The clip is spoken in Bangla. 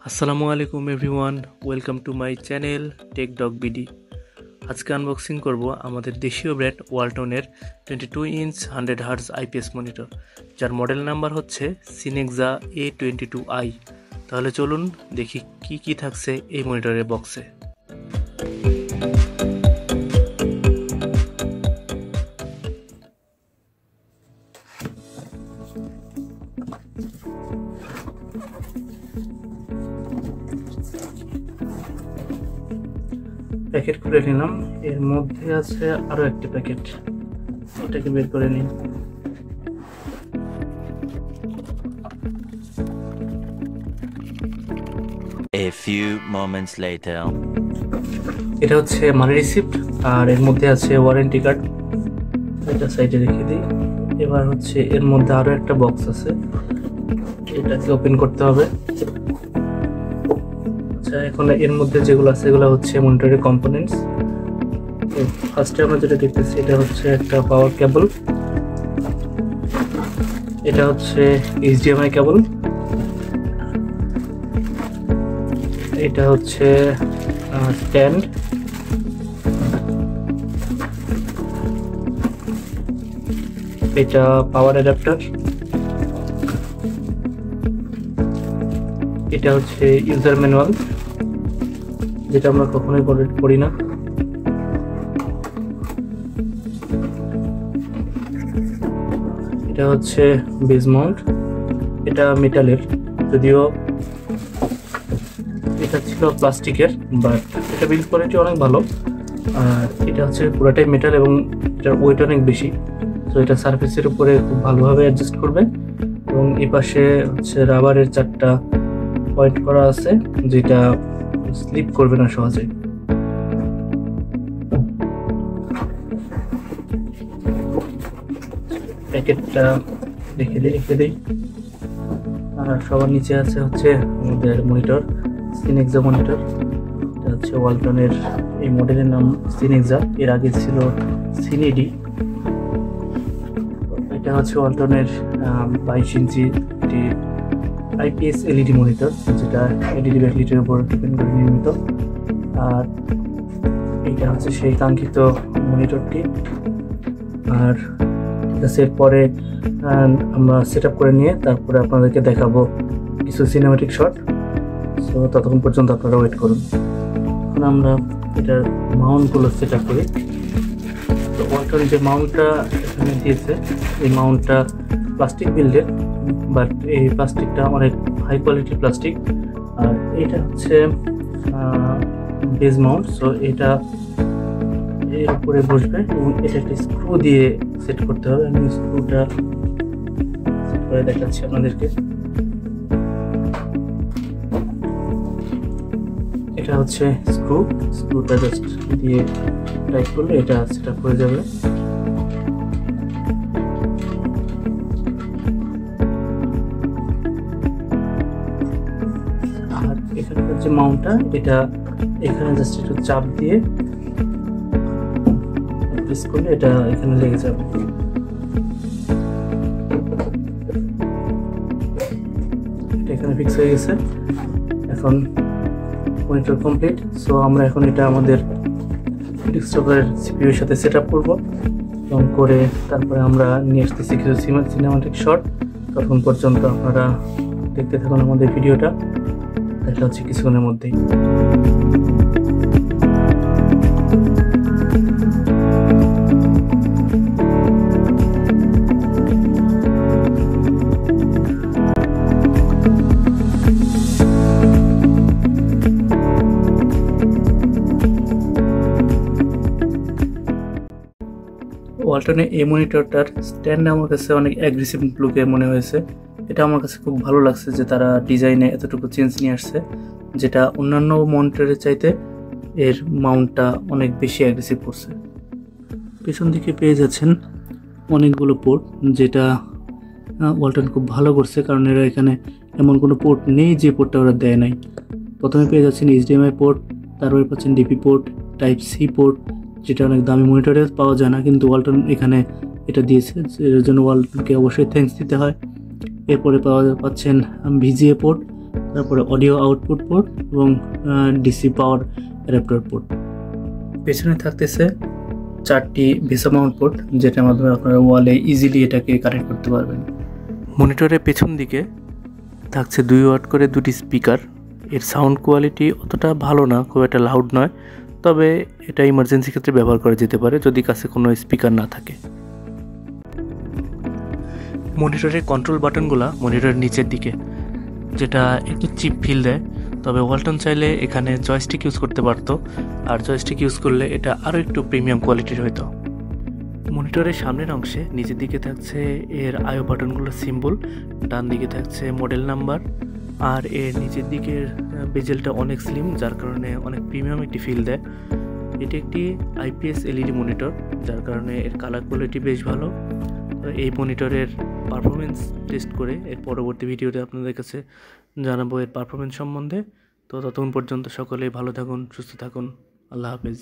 আসসালামু আলাইকুম everyone, welcome to my channel Tech Dog BD. আজকে আনবক্সিং করব আমাদের দেশীয় ব্র্যান্ড ওয়ালটনের 22 ইঞ্চ 100 হার্টজ আইপিএস মনিটর, যার মডেল নাম্বার হচ্ছে সিনেক্সা A22i। তাহলে চলুন দেখি কি কি থাকছে এই মনিটরের বক্সে। প্যাকেট খুলে নিলাম, এর মধ্যে আছে আরো একটি প্যাকেট, এটাকে বের করে নিই। A few moments later. এটা হচ্ছে মানি রিসিপ্ট আর এর মধ্যে আছে ওয়ারেন্টি কার্ড, এটা সাইডে রেখে দিই। এবার হচ্ছে এর মধ্যে আরো একটা বক্স আছে, এটাকে ওপেন করতে হবে। আচ্ছা, এখন এর মধ্যে যেগুলো আছে এগুলো হচ্ছে মনিটরের কম্পোনেন্টস। ফার্স্টে আমরা যেটা দেখতেছি এটা হচ্ছে একটা পাওয়ার কেবল, এটা হচ্ছে এইচডিএমআই কেবল, এটা হচ্ছে স্ট্যান্ড, এটা পাওয়ার অ্যাডাপ্টার, এটা হচ্ছে ইউজার ম্যানুয়াল, যেটা আমরা কখনোই করি না। এটা হচ্ছে বেজ মাউন্ট, এটা মেটালের, যদিও এটা ছিল প্লাস্টিকের, বাট এটা বিল্ড কোয়ালিটি অনেক ভালো। আর এটা হচ্ছে পুরোটাই মেটাল এবং এটার ওয়েট অনেক বেশি, তো এটা সারফেসের উপরে খুব ভালোভাবে অ্যাডজাস্ট করবে। এবং এই পাশে হচ্ছে রাবারের 4টা পয়েন্ট করা আছে, যেটা স্লিপ করবে না সহজে। প্যাকেটটা রেখে দিই। আর সবার নিচে আছে হচ্ছে আমাদের মনিটর, সিনেক্সা মনিটর। এটা হচ্ছে ওয়ালটনের, এই মডেলের নাম সিনেক্সা, এর আগে ছিল সিনেডি। এটা হচ্ছে ওয়ালটনের 22 ইঞ্চি একটি আইপিএস এলইডি মনিটর, যেটা এলইডি ব্যাকলাইটের উপর ডিপেন্ড করে নির্মিত। আর এটা হচ্ছে সেই কাঙ্ক্ষিত মনিটরটি। আর ঠিক আছে, এরপরে আমরা সেট আপ করে নিয়ে তারপরে আপনাদেরকে দেখাবো কিছু সিনেমাটিক শট। সো ততক্ষণ পর্যন্ত আপনারা ওয়েট করুন। এখন আমরা এটার মাউন্টগুলো সেট আপ করি। তো ওয়ালটন যে মাউন্টটা এখানে দিয়েছে, এই মাউন্টটা প্লাস্টিক বিল্ডের, বাট এই প্লাস্টিকটা অনেক হাই কোয়ালিটির প্লাস্টিক। আর এটা হচ্ছে বেজ মাউন্ট, সো এটা এর উপরে বসবে এবং এটা একটা স্ক্রু দিয়ে সেট করতে হবে। আমি স্ক্রুটা সেট করে দেখাচ্ছি আপনাদেরকে। এটা হচ্ছে স্ক্রুটা জাস্ট দিয়ে টাইট করলে এটা সেট আপ হয়ে যাবে। আর এখানকার যে মাউন্টটা, এটা এখানে জাস্ট একটু চাপ দিয়ে প্রেস করলে এটা এখানে লেগে যাবে। এটা এখানে ফিক্স হয়ে গেছে। এখন মনিটর কমপ্লিট। সো আমরা এখন এটা আমাদের ডেস্কটপের সিপিইউর সাথে সেট আপ করবো এবং করে তারপরে আমরা নিয়ে আসতেছি কিছু সিনেমাটিক শট। ততক্ষণ পর্যন্ত আপনারা দেখতে থাকুন আমাদের ভিডিওটা, দেখা হচ্ছে কিছুক্ষণের মধ্যেই। ওয়ালটনের এই মনিটরটার স্ট্যান্ড আমার কাছে অনেক অ্যাগ্রেসিভ লুকে মনে হয়েছে। এটা আমার কাছে খুব ভালো লাগছে যে তারা ডিজাইনে এতটুকু চেঞ্জ নিয়ে আসছে, যেটা অন্যান্য মনিটরের চাইতে এর মাউন্টটা অনেক বেশি অ্যাগ্রেসিভ করছে। পেছন দিকে পেয়ে যাচ্ছেন অনেকগুলো পোর্ট, যেটা ওয়ালটন খুব ভালো করছে, কারণ এরা এখানে এমন কোনো পোর্ট নেই যে পোর্টটা ওরা দেয় নাই। প্রথমে পেয়ে যাচ্ছেন এইচডিএমআই পোর্ট, তারপরে পাচ্ছেন DP port, type C port, যেটা অনেক দামি মনিটরে পাওয়া যায় না, কিন্তু ওয়ালটন এখানে এটা দিয়েছে, এর জন্য ওয়ালটনকে অবশ্যই থ্যাঙ্কস দিতে হয়। এরপরে পাচ্ছেন ভিজিএ পোর্ট, তারপরে অডিও আউটপুট পোর্ট এবং ডিসি পাওয়ার অ্যাডাপ্টার পোর্ট। পেছনে থাকতেছে 4টি ভিসা মাউন্ট পোর্ট, যেটার মাধ্যমে আপনারা ওয়ালে ইজিলি এটাকে কানেক্ট করতে পারবেন। মনিটরের পেছন দিকে থাকছে 2 ওয়াট করে 2টি স্পিকার। এর সাউন্ড কোয়ালিটি অতটা ভালো না, খুব একটা লাউড নয়, তবে এটা ইমার্জেন্সি ক্ষেত্রে ব্যবহার করা যেতে পারে যদি কাছে কোনো স্পিকার না থাকে। মনিটরের কন্ট্রোল বাটনগুলো মনিটরের নিচের দিকে, যেটা একটু চিপ ফিল দেয়, তবে ওয়ালটন চাইলে এখানে জয়স্টিক ইউজ করতে পারতো, আর জয়স্টিক ইউজ করলে এটা আরও একটু প্রিমিয়াম কোয়ালিটির হতো। মনিটরের সামনের অংশে নিচের দিকে থাকছে এর আইও বাটনগুলোর সিম্বল, ডান দিকে থাকছে মডেল নাম্বার, আর এর নিচের দিকের বেজেলটা অনেক স্লিম, যার কারণে অনেক প্রিমিয়াম একটি ফিল দেয়। এটি একটি আইপিএস এলইডি মনিটর, যার কারণে এর কালার কোয়ালিটি বেশ ভালো। তো এই মনিটরের পারফরমেন্স টেস্ট করে এর পরবর্তী ভিডিওতে আপনাদের কাছে জানাবো এর পারফরমেন্স সম্বন্ধে। তো ততক্ষণ পর্যন্ত সকলেই ভালো থাকুন, সুস্থ থাকুন, আল্লাহ হাফেজ।